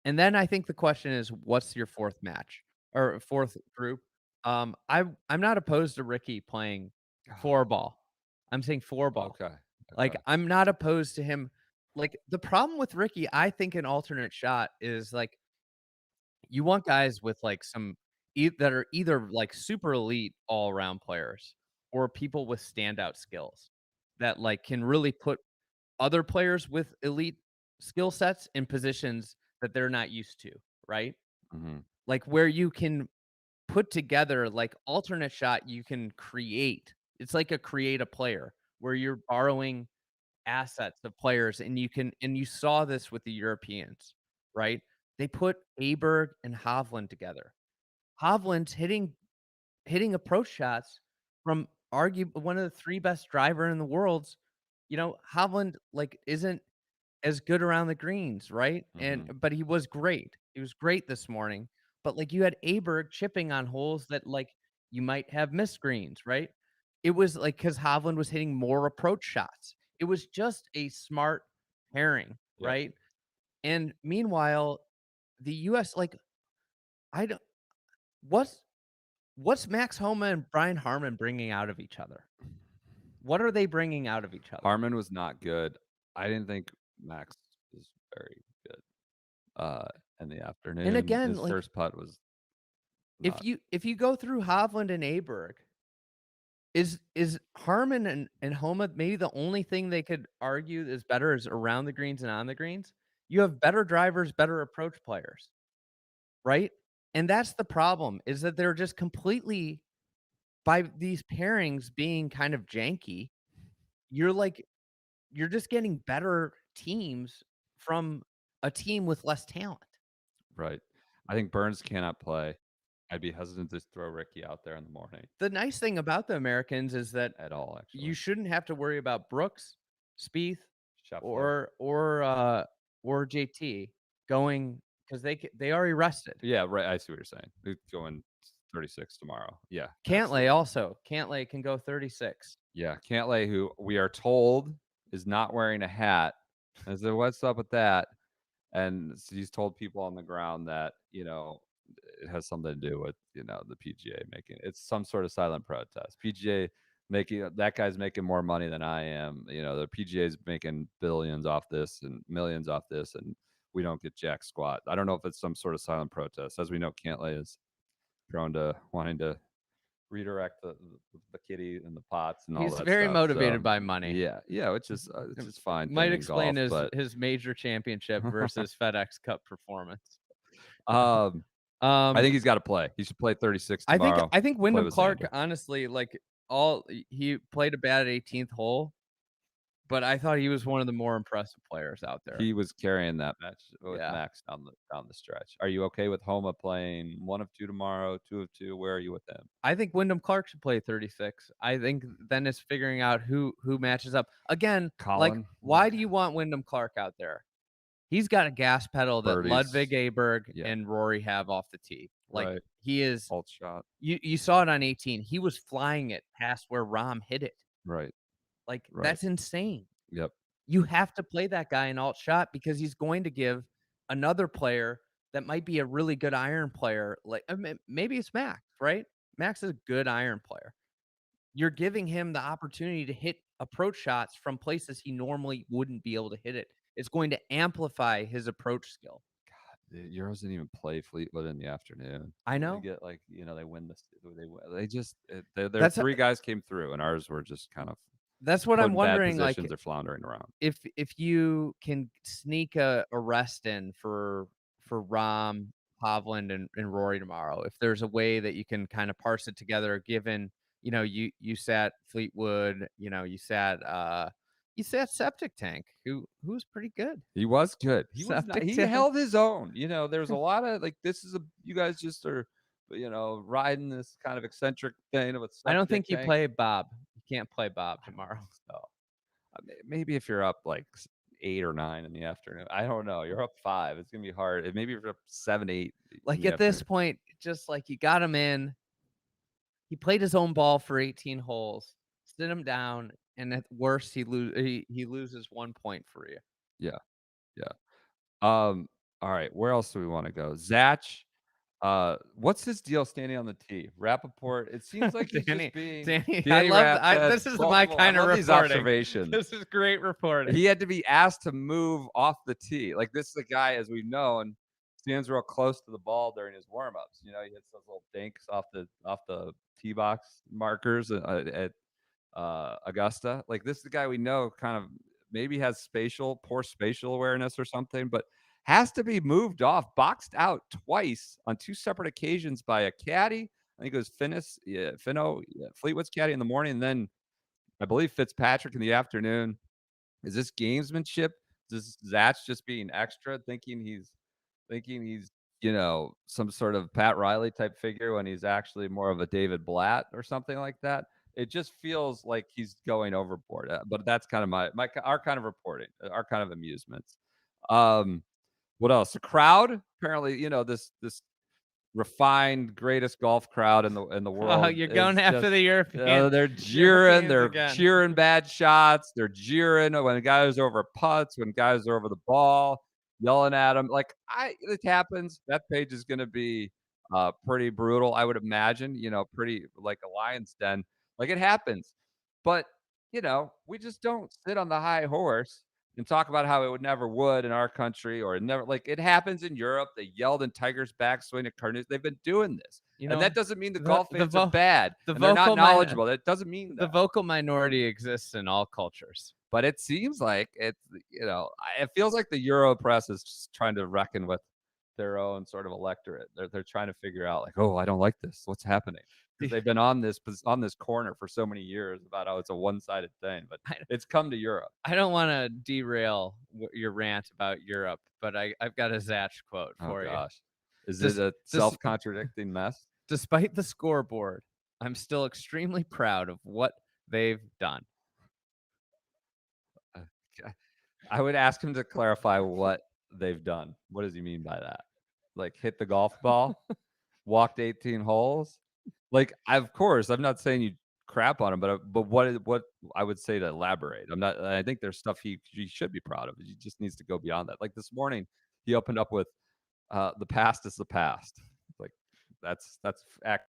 And then I think the question is, what's your 4th match or 4th group? I'm not opposed to Ricky playing 4 ball. I'm saying 4 ball. Okay, Like, okay. I'm not opposed to him. Like, the problem with Ricky, I think an alternate shot is, like, you want guys with, like, that are either, like, super elite all-around players or people with standout skills that, like, can really put other players with elite skill sets in positions that they're not used to, right? Mhm. Like, where you can put together, like, alternate shot you can create. It's like a create a player where you're borrowing assets of players, and you saw this with the Europeans, right? They put Aberg and Hovland together. Hovland's hitting approach shots from one of the 3 best driver in the worlds. Hovland, like, isn't as good around the greens, right? Mhm. But he was great. He was great this morning. But, like, you had Aberg chipping on holes that, like, you might have missed greens, right? It was like because Hovland was hitting more approach shots. It was just a smart pairing, Yep. right? And meanwhile, the US, like, I don't what's what's Max Homa and Brian Harman bringing out of each other? What are they bringing out of each other? Harmon was not good. I didn't think Max was very good, uh, in the And afternoon. again, His like, first putt was if not you go through Hovland and Aberg, is Harman and Homa maybe the only thing they could argue is better is around the greens and on the greens? You have better drivers, better approach players, right? And that's the problem, is that they're just completely by these pairings being kind of janky, you're like you're just getting better teams from a team with less talent. right. I think Burns cannot play. I'd be hesitant to throw Ricky out there in the morning The nice thing about the Americans is that at all, you actually. shouldn't have to worry about Brooks, Spieth, Scheffler. or JT going because they already rested. Yeah, right, I see what you're saying. He's going 36 tomorrow. Yeah, Cantlay absolutely. also. Cantlay can go 36. Yeah, Cantlay, who we are told is not wearing a hat. I said, "What's up with that?" And he's told people on the ground that, it has something to do with, the PGA making it's some sort of silent protest. PGA making that guy's making more money than I am. The PGA is making billions off this and millions off this, and we don't get jack squat. I don't know if it's some sort of silent protest. As we know, Cantlay is prone to wanting to redirect the kitty and the pots and all He's that very stuff. So motivated by money. yeah, yeah, which is fine Might thing in explain golf, his but his major championship versus FedEx Cup performance. um, I Um, think he's got to play. He should play 36 I think tomorrow. I think Play Wyndham with Clark, Xander. honestly, like, he played a bad 18th hole, but I thought he was one of the more impressive players out there. He was carrying that match with Yeah. Max down the stretch. Are you okay with Homa playing 1 of 2 tomorrow, 2 of 2? Where are you with him? I think Wyndham Clark should play 36. I think then it's figuring out who matches up. Again, like, Colin? why do you want Wyndham Clark out there? He's got a gas pedal that Ludwig birdies. Aberg Yeah, and Rory have off the tee. Like, right. he is Alt shot. you saw it on 18. He was flying it past where Rahm hit it. Right, Like, right. that's insane. Yep. You have to play that guy an alt shot because he's going to give another player that might be a really good iron player, like, maybe it's Max, right? Max is a good iron player. You're giving him the opportunity to hit approach shots from places he normally wouldn't be able to hit it. It's going to amplify his approach skill. The Euros didn't even play Fleetwood in the afternoon. I They know. get like, they win this. They just their That's 3 guys came through, and ours were just kind of that's what put I'm in bad wondering, like, positions or floundering around. if you can sneak a rest in for Rom, Hovland, and Rory tomorrow, if there's a way that you can kind of parse it together, given you sat Fleetwood, you sat Septic Tank, who's pretty good. He was good. He was not Septic he Tank. held his own. There's a lot of like this is a you guys just are riding this kind of eccentric thing with I don't septic think you tank. play Bob. You can't play Bob I don't tomorrow. think so. Maybe if you're up like 8 or 9 in the afternoon. I don't know. You're up 5. It's gonna be hard. Maybe if you're up 7, 8 in Like, the at this afternoon. point, just, like, you got him in. He played his own ball for 18 holes, sit him down, and at worst, he loses 1 point for you. Yeah, yeah. All right, where else do we wanna go? Zach, what's his deal standing on the tee? Rappaport, it seems like he's just Danny being Danny, I Danny love Rapp said this is my multiple I kinda love these reporting. observations. This is great reporting. He had to be asked to move off the tee. Like, this is a guy, as we've known, stands real close to the ball during his warm-ups. He hits those little dinks off the tee box markers, at Augusta. Like this is the guy we know kind of maybe has poor spatial awareness or something, but has to be moved off, boxed out twice on 2 separate occasions by a caddy. I think it was Fleetwood's caddy in the morning, and then I believe Fitzpatrick in the afternoon. Is this gamesmanship? Is this Zach just being extra, thinking he's some sort of Pat Riley type figure when he's actually more of a David Blatt or something like that. It just feels like he's going overboard. But that's kind of our kind of reporting, our kind of amusements. Um, what else? The crowd apparently, this refined greatest golf crowd in the Oh, world you're going is after just the they're jeering, Europeans they're again. cheering bad shots, they're jeering when guys are over putts, when guys are over the ball, yelling at them. Like it happens. That page is going to be pretty brutal, I would imagine. Pretty like a lion's den. Like it happens, but we just don't sit on the high horse and talk about how it would in our country or it never like it happens in Europe. They yelled in Tiger's backswing at Carnegie. They've been doing this. You And know, that doesn't mean the the golf the fans are vo bad the and they're not vocal min knowledgeable. That doesn't mean the that. vocal minority exists in all cultures. But it seems like it feels like the Euro press is just trying to reckon with their own sort of electorate. They're trying to figure out like, oh, I don't like this. What's happening? Because they've been on this corner for so many years about how it's a one-sided thing, but I it's come to Europe. I don't wanna derail your rant about Europe, but I've got a Zach quote Oh for you. gosh. Is it Des a des self-contradicting mess? Despite the scoreboard, I'm still extremely proud of what they've done. Uh, I would ask him to clarify what they've done. What does he mean by that? Like hit the golf ball, walked 18 holes? Like, of course, I'm not saying you crap on him, but what I would say to elaborate. I think there's stuff he should be proud of. He just needs to go beyond that. Like this morning, he opened up with the past is the past. Like that's fact.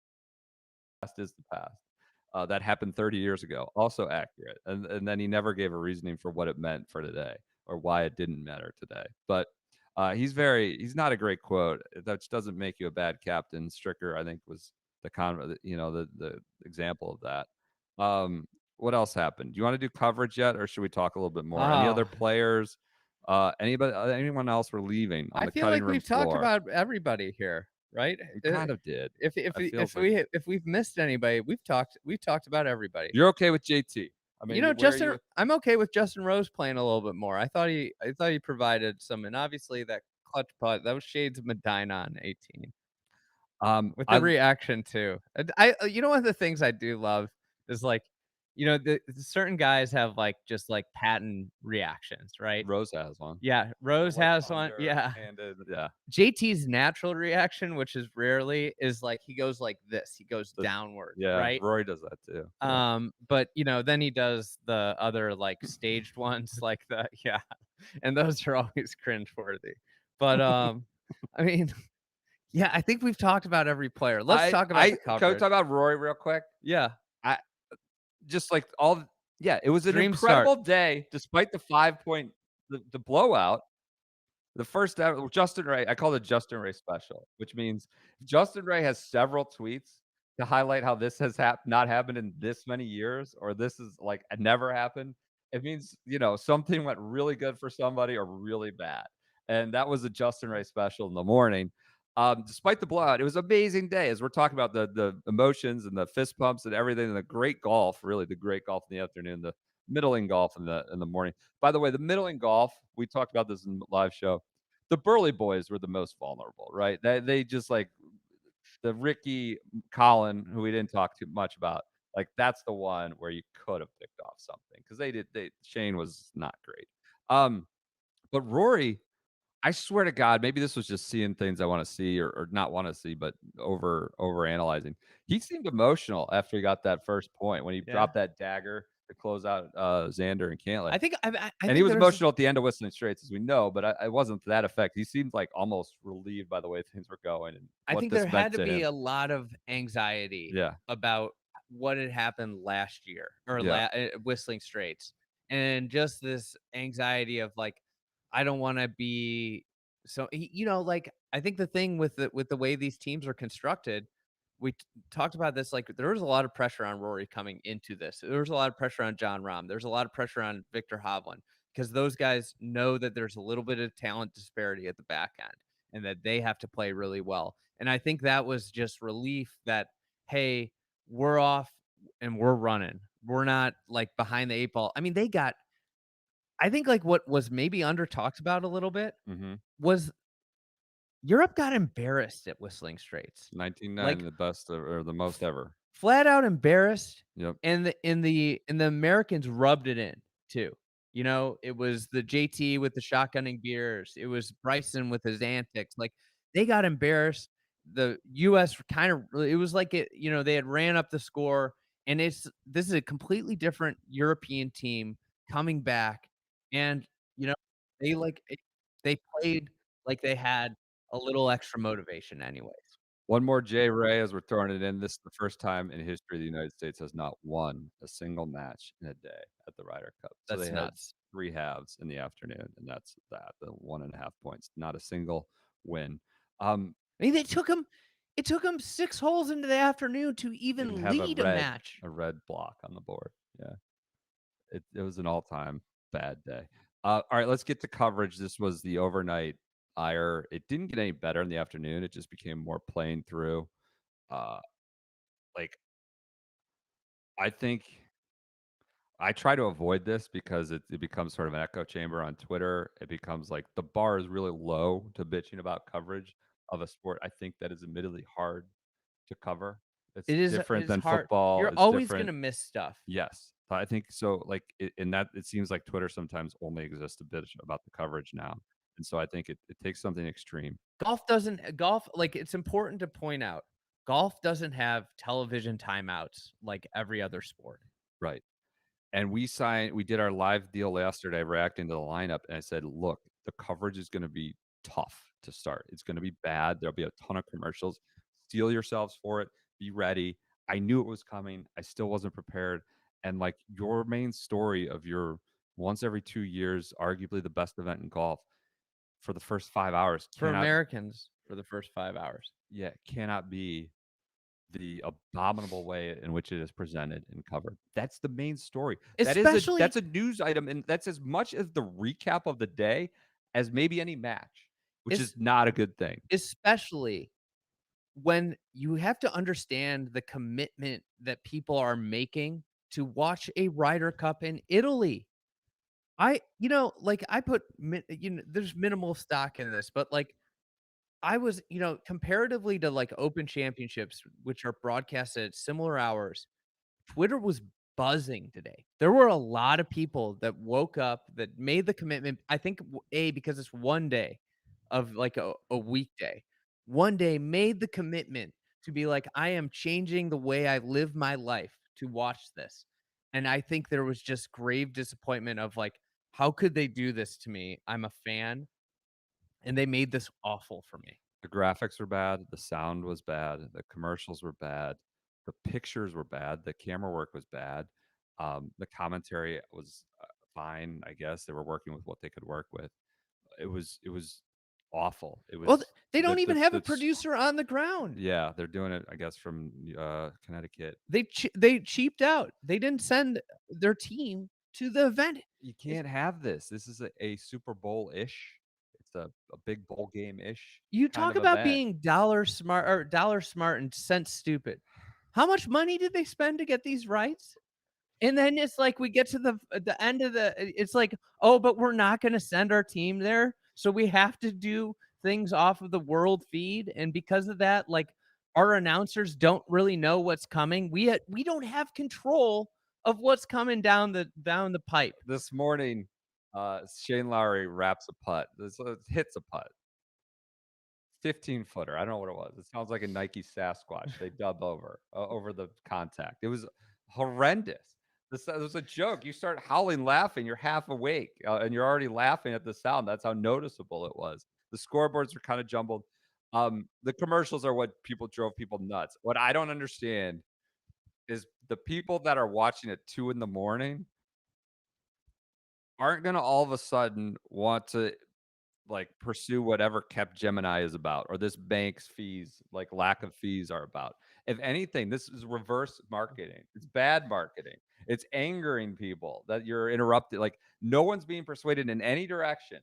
Past is the past. That happened 30 years ago. Also accurate. And then he never gave a reasoning for what it meant for today or why it didn't matter today. But he's not a great quote. That doesn't make you a bad captain. Stricker, I think, was the example of that. What else happened? Do you want to do coverage yet, or should we talk a little bit more? Any other Oh, players? Anyone else were leaving on I the feel cutting like room we've talked floor? about everybody here, right? We kind of did. If It we feels like if we've missed anybody, we've talked about everybody. you're okay with JT. I mean, where are you Justin, I'm okay with Justin Rose playing a little bit more. I thought he provided some, and obviously that clutch putt, that was shades of Medina on 18 with the I reaction too. And one of the things I do love is like certain guys have, like, just, like, patent reactions, right? Rose has one. Yeah, The, Rose like, has one, yeah. underhanded yeah. JT's natural reaction, which is rarely, is like he goes like this, he goes The downward, yeah, right? Rory does that too. Yeah. But, then he does the other, like, staged ones, like the yeah, and those are always cringeworthy. But, I mean, yeah, I think we've talked about every player. Let's talk about the Can we coverage. talk about Rory real quick? Yeah, I just like all yeah, it was an dream start. incredible day despite the 5 point the blowout. The first ever Justin Ray, I call it Justin Ray special, which means Justin Ray has several tweets to highlight how this has not happened in this many years, or this is like never happened. It means, something went really good for somebody or really bad. And that was a Justin Ray special in the morning. Despite the blowout, it was an amazing day as we're talking about the emotions and the fist pumps and everything and the great golf, really the great golf in the afternoon, the middling golf in the morning. By the way, the middling golf, we talked about this in the live show. The Burley boys were the most vulnerable, right? They just like the Ricky Colin, who we didn't talk too much about. Like that's the one where you could have picked off something because they Shane was not great. Um, but Rory, I swear to God, maybe this was just seeing things I want to see or not want to see, but over analyzing. He seemed emotional after he got that first point when he Yeah. dropped that dagger to close out Xander and Cantlay. I And he think was there's emotional at the end of Whistling Straits, as we know, but I wasn't to that effect. He seemed like almost relieved by the way things were going and I what think there this meant had to to be him. a lot of anxiety Yeah, about what had happened last year or yeah, Whistling Straits, and just this anxiety of like, I don't want to be like I think the thing with the way these teams are constructed, we talked about this. Like there was a lot of pressure on Rory coming into this. There was a lot of pressure on John Rahm. There's a lot of pressure on Victor Hovland because those guys know that there's a little bit of talent disparity at the back end and that they have to play really well. And I think that was just relief that, hey, we're off and we're running. We're not like behind the eight ball. I mean, I think like what was maybe under talked about a little bit mhm. was Europe got embarrassed at Whistling Straits. 1990, Like the best or the most ever. flat out embarrassed, Yep, and the Americans rubbed it in too. It was the JT with the shotgunning beers. It was Bryson with his antics. Like they got embarrassed. The US kind of it was like they had ran up the score and this is a completely different European team coming back and you know they they played like they had a little extra motivation anyways. one more J. Ray as we're throwing it in. This is the first time in history the United States has not won a single match in a day at the Ryder Cup. So they That's had nuts. 3 halves in the afternoon, and that's that, the 1.5 points, not a single win. Um, I mean, it took them 6 holes into the afternoon to didn't even have lead a match. a red block on the board. Yeah, it was an all-time bad day. All right, let's get to coverage. This was the overnight ire. It didn't get any better in the afternoon. It just became more playing through. Uh, like, I think I try to avoid this because it becomes sort of an echo chamber on Twitter. It becomes like the bar is really low to bitching about coverage of a sport I think that is admittedly hard to cover. It's It different is than hard. football. You're It's always different. gonna miss stuff. Yes. I think so. Like, in that, it seems like Twitter sometimes only exists to bitch about the coverage now. And so I think it takes something extreme. Golf like, it's important to point out, golf doesn't have television timeouts like every other sport. Right. And we did our live deal yesterday reacting to the lineup, and I said, "Look, the coverage is gonna be tough to start. It's gonna be bad. There'll be a ton of commercials. Steel yourselves for it. Be ready." I knew it was coming. I still wasn't prepared. And like your main story of your once every 2 years, arguably the best event in golf for the first 5 hours For Americans, for the first 5 hours. cannot be the abominable way in which it is presented and covered. That's the main story. Especially That's a news item, and that's as much as the recap of the day as maybe any match, which es is not a good thing. especially when you have to understand the commitment that people are making to watch a Ryder Cup in Italy. Like I put, there's minimal stock in this, but like I was, comparatively to like open championships, which are broadcasted at similar hours, Twitter was buzzing today. There were a lot of people that woke up, that made the commitment. I think, because it's one day of, like, a weekday. One day made the commitment to be like, "I am changing the way I live my life to watch this." And I think there was just grave disappointment of, like, "How could they do this to me? I'm a fan, and they made this awful for me." The graphics were bad, the sound was bad, the commercials were bad, the pictures were bad, the camera work was bad, the commentary was, fine, I guess. They were working with what they could work with. It was awful. It Well, was they don't even have a the producer on the ground. yeah, they're doing it, I guess, from, Connecticut. They cheaped out. They didn't send their team to the event. You It's can't have this. This is a Super Bowl-ish. It's a big bowl game-ish You kind talk of about event. being dollar smart and cent stupid. How much money did they spend to get these rights? And then it's like we get to the end of it's like, "Oh, but we're not gonna send our team there, so we have to do things off of the world feed, and because of that, like, our announcers don't really know what's coming. We don't have control of what's coming down the pipe." This morning, Shane Lowry wraps a putt. This hits a putt. 15-footer. I don't know what it was. It sounds like a Nike Sasquatch they dub over the contact. It was horrendous. This it was a joke. You start howling, laughing. You're half awake, and you're already laughing at the sound. That's how noticeable it was. The scoreboards are kind of jumbled. The commercials are what people drove people nuts. What I don't understand is the people that are watching at 2 in the morning aren't going to all of a sudden want to like pursue whatever Gemini is about or this bank's fees, like lack of fees are about. If anything, this is reverse marketing. It's bad marketing. It's angering people that you're interrupted. Like no one's being persuaded in any direction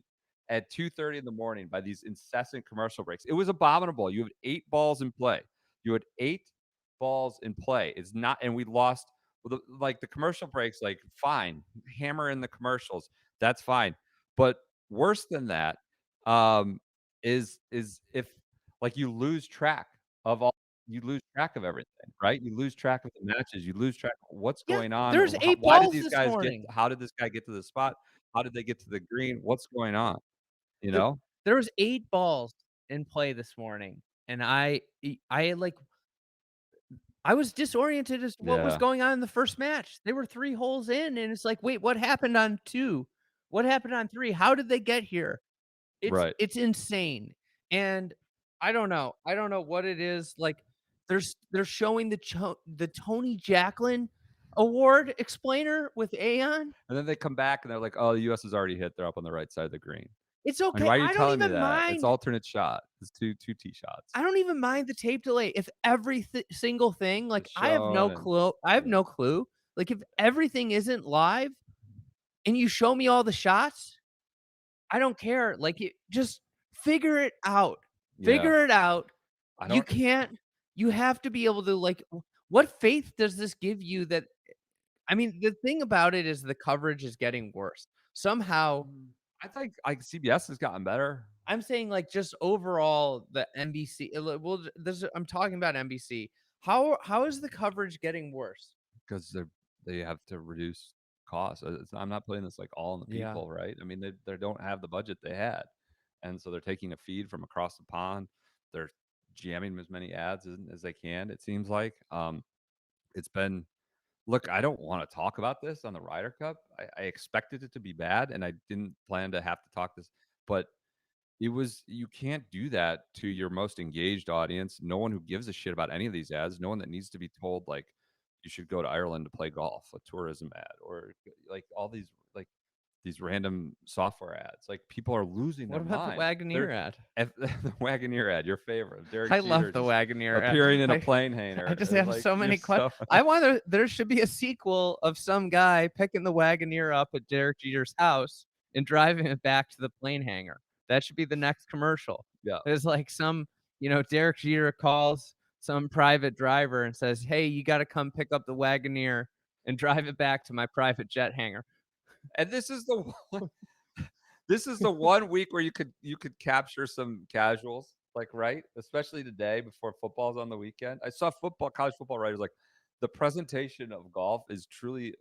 at 2:30 in the morning by these incessant commercial breaks. It was abominable. You had 8 balls in play. You had 8 balls in play. It's not, and we lost. Well, like the commercial breaks, like fine, hammer in the commercials. That's fine. But worse than that um, is if like you lose track of everything, right? You lose track of the matches, you lose track of what's Yeah, going on. there's 8 Why did balls these this guys get? morning. How did this guy get to the spot? How did they get to the green? What's going on? You There know? there was 8 balls in play this morning, and like, I was disoriented as to what was Yeah, going on in the first match. They were 3 holes in, and it's like, "Wait, what happened on 2? What happened on 3? How did they get here?" right. It's insane, and I don't know. I don't know what it is, like, they're showing the Tony Jacklin Award explainer with Aon. And then they come back and they're like, "Oh, the US is already hit. They're up on the right side of the green." It's And okay. why are you telling me that? It's Mind alternate shot. It's two tee shots. I don't even mind the tape delay. If every single thing, like, Just showing and I have yeah, no clue. Like, if everything isn't live and you show me all the shots, I don't care. Like, just figure it out. yeah. Figure it out. I You don't can't you have to be able to, like, what faith does this give you that I mean, the thing about it is the coverage is getting worse. Somehow, I think like CBS has gotten better. I'm saying, like, just overall, the NBC well, this I'm talking about NBC. How is the coverage getting worse? Because they have to reduce costs. I'm not putting this, like, all on the Yeah. people, right? I mean, they don't have the budget they had, and so they're taking a feed from across the pond. They're jamming as many ads as they can, it seems like. It's been look, I don't wanna talk about this on the Ryder Cup. I expected it to be bad, and I didn't plan to have to talk this, but you can't do that to your most engaged audience. No one who gives a shit about any of these ads. No one that needs to be told like you should go to Ireland to play golf, a tourism ad, or like all these like these random software ads. Like people are losing What their about the mind. Wagoneer ad? The Wagoneer ad, your favorite, Derek I love Jeter the just Wagoneer ad. appearing in a I plane I hanger. just It's have like so you're many questions. so I wonder there should be a sequel of some guy picking the Wagoneer up at Derek Jeter's house and driving it back to the plane hangar. That should be the next commercial. yeah. It's like Derek Jeter calls some private driver and says, "Hey, you gotta come pick up the Wagoneer and drive it back to my private jet hangar." And this is the this is the one week where you could capture some casuals, like, right? Especially today before football's on the weekend. I saw college football writers like, the presentation of golf is truly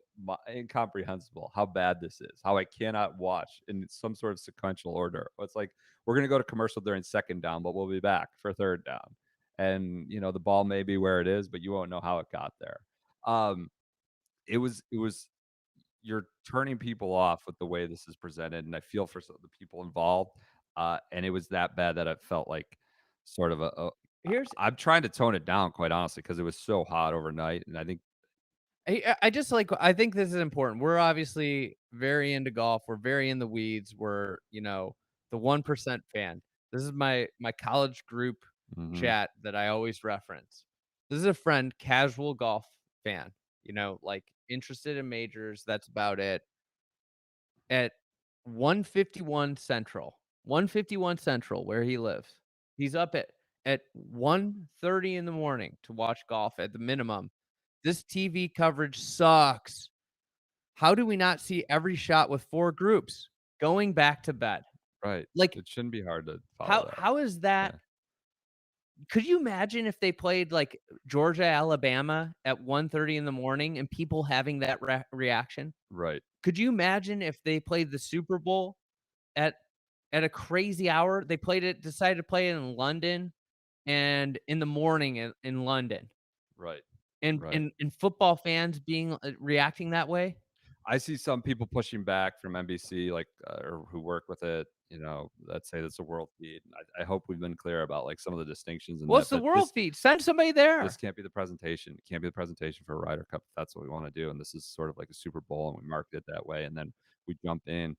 incomprehensible. How bad this is. How I cannot watch in some sort of sequential order. It's like we're gonna go to commercial during second down, but we'll be back for third down, and the ball may be where it is, but you won't know how it got there. Um, it was you're turning people off with the way this is presented, and I feel for the people involved. And it was that bad that it felt like sort of Here's I'm trying to tone it down, quite honestly, because it was so hot overnight, and I think I just like I think this is important. We're obviously very into golf. We're very in the weeds. We're, the 1% fan. This is my college group mhm, chat that I always reference. This is a friend, casual golf fan, like interested in majors. That's about it. At 151 Central, where he lives. He's up at 1:30 in the morning to watch golf at the minimum. This TV coverage sucks. How do we not see every shot with 4 groups going back to bed? right. Like, It shouldn't be hard to follow how that. how is that? Yeah, Could you imagine if they played, like, Georgia, Alabama at 1:30 in the morning and people having that reaction? right, Could you imagine if they played the Super Bowl at at a crazy hour? They decided to play it in London and in the morning in London, right, and right. and football fans being reacting that way? I see some people pushing back from NBC, like, or who work with it, that say that's a world feed. I hope we've been clear about, like, some of the distinctions in that, What's the but world feed? Send somebody there. this can't be the presentation. It can't be the presentation for a Ryder Cup if that's what we wanna do, and this is sort of like a Super Bowl, and we marked it that way, and then we jump in,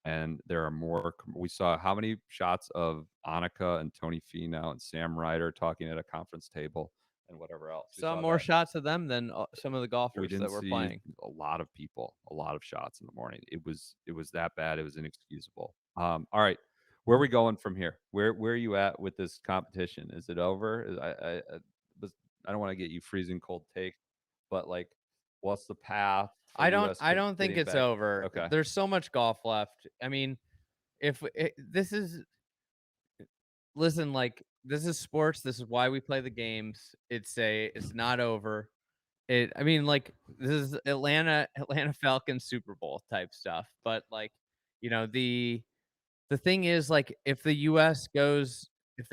and there are more we saw how many shots of Annika and Tony Finau and Sam Ryder talking at a conference table and whatever else. We Saw saw more that. shots of them than, some of the We golfers didn't that were see playing. a lot of people, a lot of shots in the morning. It was that bad, it was inexcusable. All right, where are we going from here? Where are you at with this competition? Is it over? Was I don't wanna get you freezing cold take, but, like, what's the path for I the don't US I don't think getting it's back? over. Okay, There's so much golf left. I mean, if this is listen, like, this is sports. This is why we play the games. It's not over. I mean, like, this is Atlanta Falcons Super Bowl type stuff. But like, the thing is, like, if they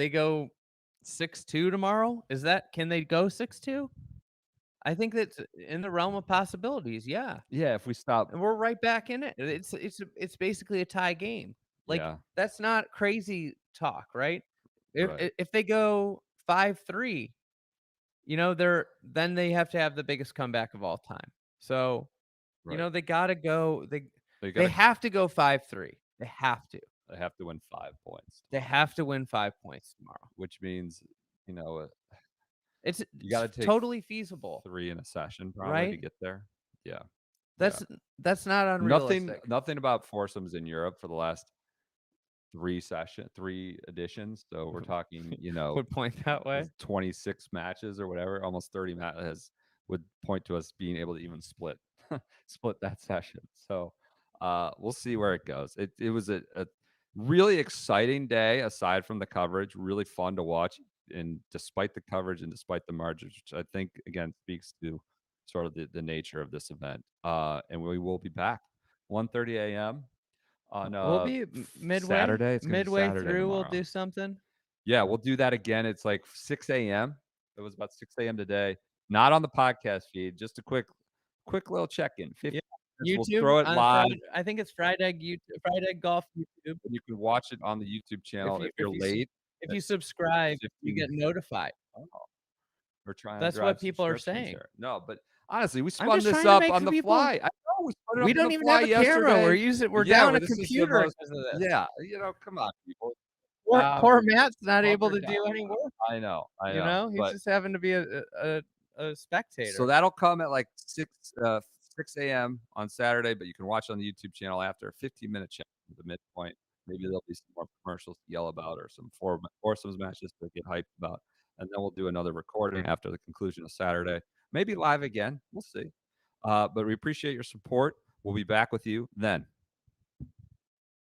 go 6-2 tomorrow, can they go 6-2? I think that's in the realm of possibilities. Yeah. yeah, if we stop And we're right back in it. It's basically a tie game. Like, yeah, that's not crazy talk, right? right, If they go 5-3, then they have to have the biggest comeback of all time. So, right. they gotta go They they gotta have to go 5-3. They have to. they have to win 5 points They tomorrow, have to win 5 points tomorrow. which means, you know, uh, you It's gotta take totally feasible, 3 in a session probably to right? get there. Yeah, yeah. That's that's not Nothing unrealistic. nothing about foursomes in Europe for the last 3 editions, so we're talking, Would point that way. 26 matches or whatever, almost 30 matches would point to us being able to even split that session. So, we'll see where it goes. It was a really exciting day aside from the coverage, really fun to watch, and despite the coverage and despite the margins, which I think, again, speaks to sort of the nature of this event. And we will be back 1:30 AM on, We'll be midway Saturday. It's gonna be midway Saturday through, we'll tomorrow. do something. Yeah, we'll do that again. It's like 6 AM. It was about 6 AM today. Not on the podcast feed, just a quick little check-in, 15 Yeah. minutes. We'll YouTube throw it on live, Friday. I think it's Friday Golf YouTube. and you can watch it on the YouTube If channel you if if you're you sub late if at you subscribe, you 15. get notified. Oh, we're trying to That's drive what people are subscriptions saying. here. No, but honestly, we I'm spun just this trying to up make on the the people. fly. I know we spun it We up on don't the even fly have a camera. yesterday. We're Yeah, down well, a this is the computer most because of this. yeah, come on, people. Poor Matt's not able Hunker to down. do any work, I know, He's but just having to be a so spectator. that'll come at like 6 AM on Saturday, but you can watch it on the YouTube channel after a 15-minute check at the midpoint. Maybe there'll be some more commercials to yell about or some foursomes matches to get hyped about. And then we'll do another recording after the conclusion of Saturday. Maybe live again. We'll see. But we appreciate your support. We'll be back with you then.